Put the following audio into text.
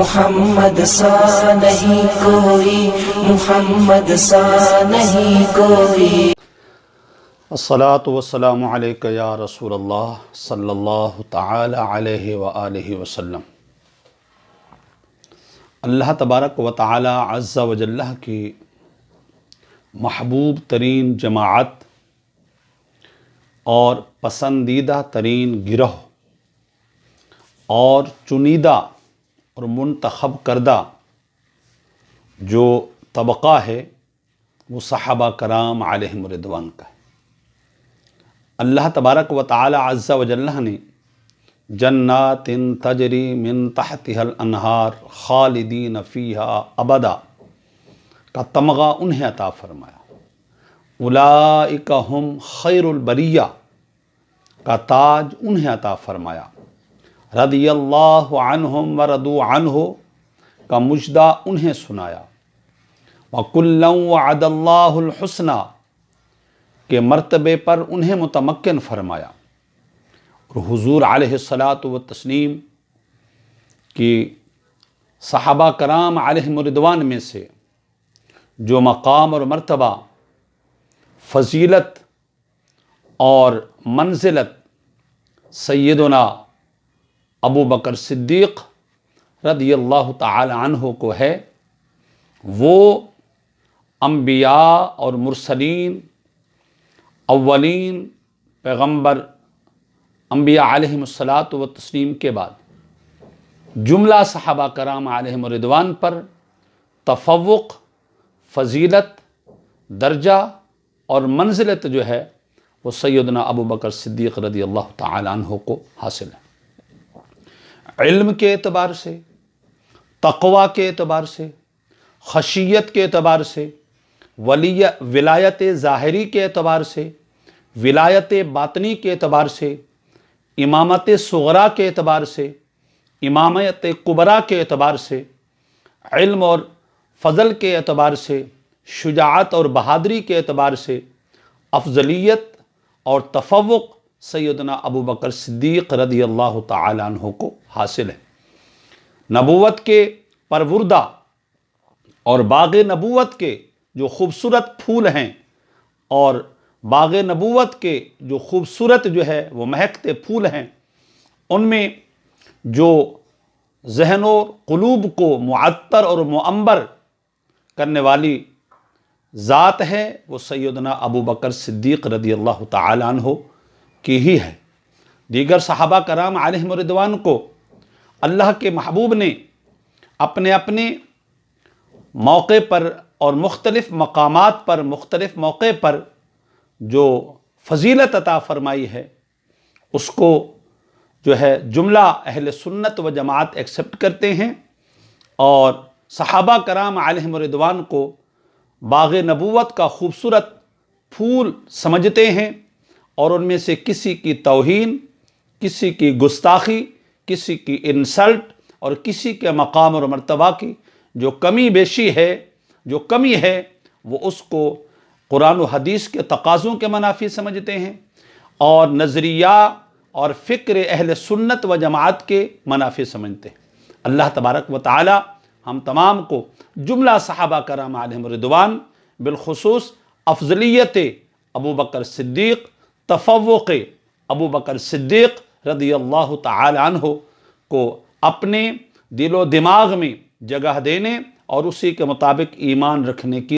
محمد سا نہیں کوئی، محمد سا نہیں کوئی۔ الصلاۃ والسلام علیک یا رسول اللہ صلی اللہ تعالی علیہ وآلہ وسلم۔ اللہ تبارک و تعالی عز و جل کی محبوب ترین جماعت اور پسندیدہ ترین گروہ اور چنیدہ اور منتخب کردہ جو طبقہ ہے وہ صحابہ کرام علیہم رضوان کا ہے۔ اللہ تبارک و تعالی عز و جل نے جنات تجری من تحتها الانہار خالدین فیہا ابدا کا تمغہ انہیں عطا فرمایا۔ اولئک ہم خیر البریہ کا تاج انہیں عطا فرمایا۔ رضی اللہ عنہم ورضوا عنہ کا مجدہ انہیں سنایا۔ وَكُلًّا وَعَدَ اللَّهُ الْحُسْنَى کے مرتبے پر انہیں متمکن فرمایا۔ اور حضور علیہ الصلاۃ والتسلیم کی صحابہ کرام علیہم رضوان میں سے جو مقام اور مرتبہ، فضیلت اور منزلت سیدنا ابو بکر صدیق رضی اللہ تعالی عنہ کو ہے، وہ انبیاء اور مرسلین، اولین پیغمبر انبیاء علیہم الصلاۃ والتسلیم کے بعد جملہ صحابہ کرام علیہم رضوان پر تفوق، فضیلت، درجہ اور منزلت جو ہے وہ سیدنا ابو بکر صدیق رضی اللہ تعالی عنہ کو حاصل ہے۔ علم کے اعتبار سے، تقوی کے اعتبار سے، خشیت کے اعتبار سے، ولایت ظاہری کے اعتبار سے، ولایت باطنی کے اعتبار سے، امامت صغرا کے اعتبار سے، امامت کبرا کے اعتبار سے، علم اور فضل کے اعتبار سے، شجاعت اور بہادری کے اعتبار سے افضلیت اور تفوق سیدنا ابو بکر صدیق رضی اللہ تعالی عنہ کو حاصل ہے۔ نبوت کے پروردہ اور باغ نبوت کے جو خوبصورت پھول ہیں اور باغ نبوت کے جو خوبصورت جو ہے وہ مہکتے پھول ہیں، ان میں جو ذہن و قلوب کو معطر اور معمر کرنے والی ذات ہے وہ سیدنا ابو بکر صدیق رضی اللہ تعالی عنہ کی ہی ہے۔ دیگر صحابہ کرام علیہم رضوان کو اللہ کے محبوب نے اپنے اپنے موقع پر اور مختلف مقامات پر، مختلف موقع پر جو فضیلت عطا فرمائی ہے، اس کو جو ہے جملہ اہل سنت و جماعت ایکسپٹ کرتے ہیں، اور صحابہ کرام علیہم رضوان کو باغ نبوت کا خوبصورت پھول سمجھتے ہیں، اور ان میں سے کسی کی توہین، کسی کی گستاخی، کسی کی انسلٹ اور کسی کے مقام اور مرتبہ کی جو کمی بیشی ہے، جو کمی ہے، وہ اس کو قرآن و حدیث کے تقاضوں کے منافی سمجھتے ہیں اور نظریہ اور فکر اہل سنت و جماعت کے منافی سمجھتے ہیں۔ اللہ تبارک و تعالی ہم تمام کو جملہ صحابہ کرام علیہم رضوان، بالخصوص افضلیت ابو بکر صدیق، تفوق ابو بکر صدیق رضی اللہ تعالی عنہ کو اپنے دل و دماغ میں جگہ دینے اور اسی کے مطابق ایمان رکھنے کی